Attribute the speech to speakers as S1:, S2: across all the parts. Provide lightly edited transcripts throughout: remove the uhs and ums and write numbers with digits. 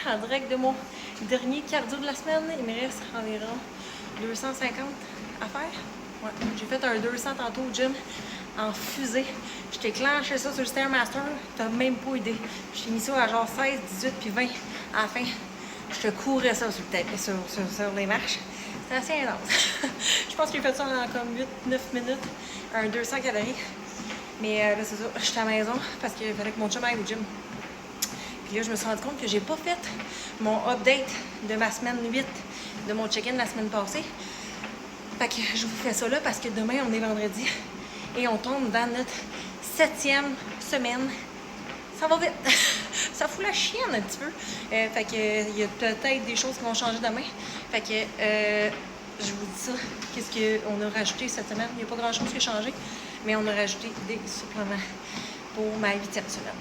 S1: en direct de mon dernier cardio de la semaine. Il me reste environ 250 à faire. Ouais. J'ai fait un 200 tantôt au gym en fusée. Je t'ai clenché ça sur le Stairmaster, t'as même pas idée. J'ai mis ça à genre 16, 18 puis 20 à la fin. Je te courais ça sur le tapis, sur les marches. C'était assez intense. Je pense que j'ai fait ça en comme 8-9 minutes, un 200 calories. Mais là, c'est ça, j'étais à la maison parce qu'il fallait que mon chum aille au gym. Puis là, je me suis rendu compte que j'ai pas fait mon update de ma semaine 8, de mon check-in de la semaine passée. Fait que je vous fais ça là parce que demain, on est vendredi et on tombe dans notre 7e semaine. Ça va vite. Ça fout la chienne un petit peu. Fait que il y a peut-être des choses qui vont changer demain. Fait que je vous dis ça. Qu'est-ce qu'on a rajouté cette semaine? Il n'y a pas grand-chose qui a changé, mais on a rajouté des suppléments pour ma 8e semaine.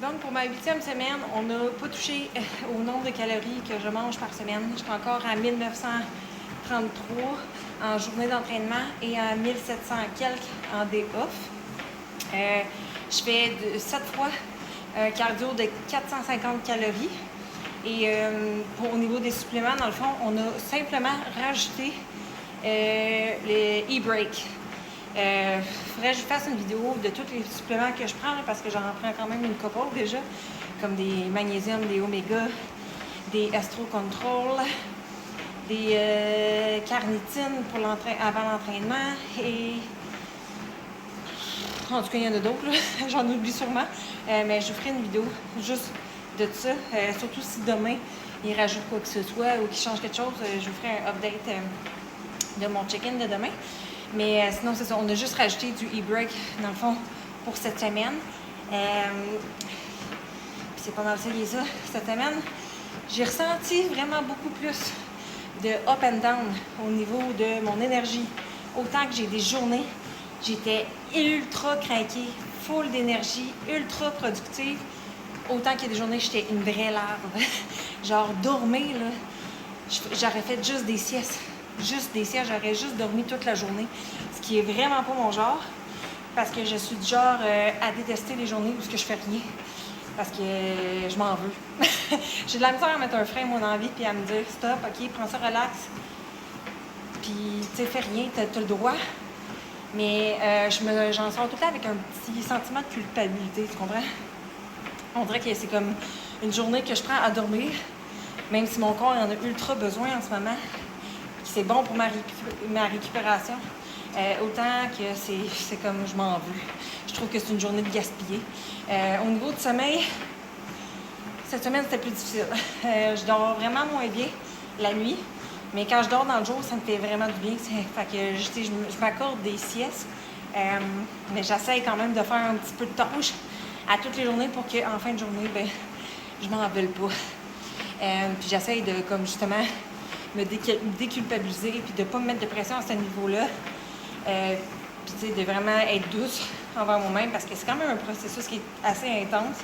S1: Donc, pour ma 8e semaine, on n'a pas touché au nombre de calories que je mange par semaine. Je suis encore à 1933 en journée d'entraînement et à 1700 quelques en day off. Je fais 7 fois un cardio de 450 calories. Et au niveau des suppléments, dans le fond, on a simplement rajouté les e-break. Faudrait que je fasse une vidéo de tous les suppléments que je prends là, parce que j'en prends quand même une couple déjà, comme des magnésium, des oméga, des Astro Control, des carnitine pour avant l'entraînement et en tout cas il y en a d'autres, j'en oublie sûrement, mais je vous ferai une vidéo juste de ça, surtout si demain il rajoute quoi que ce soit ou qu'il change quelque chose, je vous ferai un update de mon check-in de demain. Mais sinon, c'est ça, on a juste rajouté du e-break, dans le fond, pour cette semaine. C'est pas mal ça qui est ça. Cette semaine, j'ai ressenti vraiment beaucoup plus de up and down au niveau de mon énergie. Autant que j'ai des journées, j'étais ultra craquée, full d'énergie, ultra productive. Autant qu'il y a des journées, j'étais une vraie larve. Genre, dormir, là, j'aurais fait juste des siestes. Juste des siestes, j'aurais juste dormi toute la journée, ce qui est vraiment pas mon genre, parce que je suis du genre à détester les journées où je fais rien, parce que je m'en veux. J'ai de la misère à mettre un frein à mon envie, puis à me dire stop, ok, prends ça relax, puis tu sais, fais rien, t'as le droit. Mais j'en sors tout le temps avec un petit sentiment de culpabilité, tu comprends? On dirait que c'est comme une journée que je prends à dormir, même si mon corps en a ultra besoin en ce moment. C'est bon pour ma récupération. Autant que c'est comme je m'en veux. Je trouve que c'est une journée de gaspiller. Au niveau du sommeil, cette semaine, c'était plus difficile. Je dors vraiment moins bien la nuit, mais quand je dors dans le jour, ça me fait vraiment du bien. Fait que je m'accorde des siestes, mais j'essaie quand même de faire un petit peu de tâches à toutes les journées pour qu'en fin de journée, ben, je m'en veuille pas. Puis j'essaie de, comme justement, me déculpabiliser puis de ne pas me mettre de pression à ce niveau-là. Puis tu sais, de vraiment être douce envers moi-même parce que c'est quand même un processus qui est assez intense.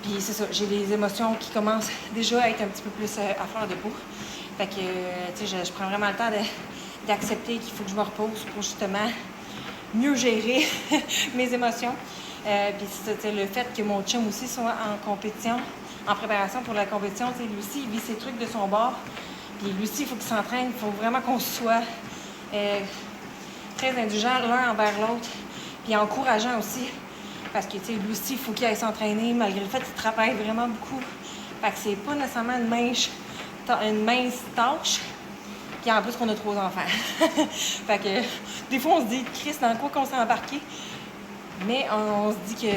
S1: Puis c'est ça, j'ai les émotions qui commencent déjà à être un petit peu plus à fleur de peau. Fait que, tu sais, je prends vraiment le temps d'accepter qu'il faut que je me repose pour justement mieux gérer mes émotions. Puis c'est le fait que mon chum aussi soit en compétition, en préparation pour la compétition, tu sais, lui aussi, il vit ses trucs de son bord. Puis lui aussi, il faut qu'il s'entraîne. Il faut vraiment qu'on soit très indulgents l'un envers l'autre. Puis encourageant aussi. Parce que, tu sais, lui aussi, il faut qu'il aille s'entraîner malgré le fait qu'il travaille vraiment beaucoup. Fait que c'est pas nécessairement une mince tâche. Puis en plus qu'on a 3 enfants. Fait que des fois, on se dit, Chris, dans quoi qu'on s'est embarqué? Mais on se dit que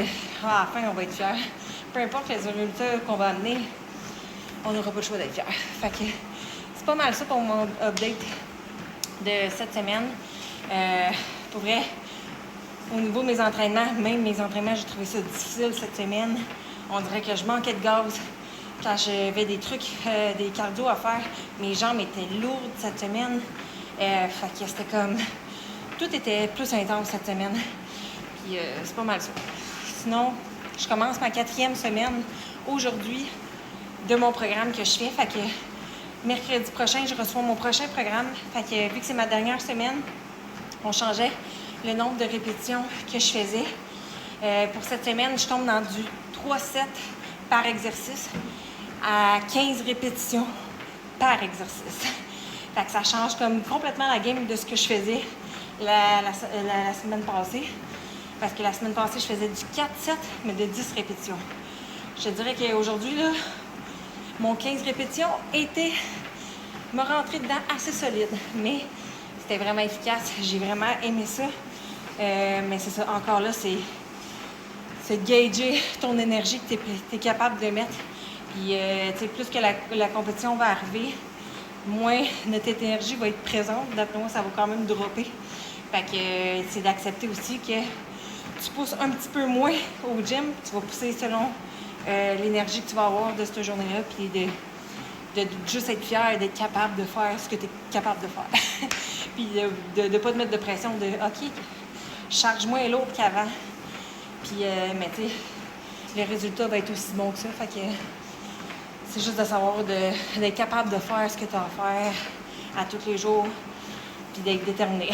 S1: à la fin, on va être fiers. Peu importe les résultats qu'on va amener, on n'aura pas le choix d'être fiers. Fait que c'est pas mal ça pour mon update de cette semaine. Pour vrai, au niveau de mes entraînements, même mes entraînements, j'ai trouvé ça difficile cette semaine. On dirait que je manquais de gaz quand j'avais des trucs, des cardio à faire. Mes jambes étaient lourdes cette semaine. Fait que c'était comme... Tout était plus intense cette semaine. Puis c'est pas mal ça. Sinon, je commence ma 4e semaine aujourd'hui de mon programme que je fais. Fait que mercredi prochain, je reçois mon prochain programme. Fait que vu que c'est ma dernière semaine, on changeait le nombre de répétitions que je faisais. Pour cette semaine, je tombe dans du 3 sets par exercice à 15 répétitions par exercice. Fait que ça change comme complètement la game de ce que je faisais la semaine passée. Parce que la semaine passée, je faisais du 4-7, mais de 10 répétitions. Je te dirais qu'aujourd'hui, là, mon 15 répétitions me rentrer dedans assez solide. Mais c'était vraiment efficace. J'ai vraiment aimé ça. Mais c'est ça, encore là, c'est gager ton énergie que tu es capable de mettre. Puis, plus que la compétition va arriver, moins notre énergie va être présente. D'après moi, ça va quand même dropper. Fait que c'est d'accepter aussi que tu pousses un petit peu moins au gym. Tu vas pousser selon l'énergie que tu vas avoir de cette journée-là. Puis de juste être fier d'être capable de faire ce que tu es capable de faire. Puis de ne pas te mettre de pression de « OK, charge moins lourd qu'avant. » Puis, mais tu sais, le résultat va être aussi bon que ça. Fait que c'est juste de savoir d'être capable de faire ce que tu as à faire à tous les jours, puis d'être déterminé.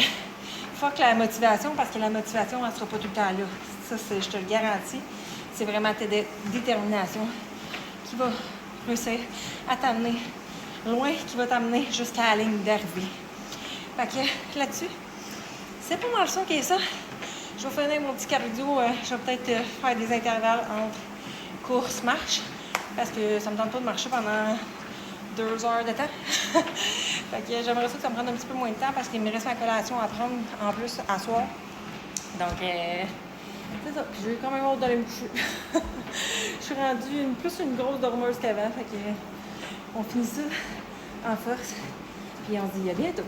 S1: Fuck la motivation, parce que la motivation, elle ne sera pas tout le temps là. Ça, je te le garantis. C'est vraiment ta détermination qui va réussir à t'amener loin, qui va t'amener jusqu'à la ligne d'arrivée. Fait que là-dessus, c'est pas mal ça qu'est ça. Je vais finir mon petit cardio. Je vais peut-être faire des intervalles entre course-marche, parce que ça me tente pas de marcher pendant 2 heures de temps. Fait que j'aimerais ça que ça me prenne un petit peu moins de temps, parce qu'il me reste ma collation à prendre en plus à soir. Donc, c'est ça. Puis je vais quand même hâte d'aller me coucher. Je suis rendue plus une grosse dormeuse qu'avant. Fait que on finit ça en force. Puis on se dit à bientôt.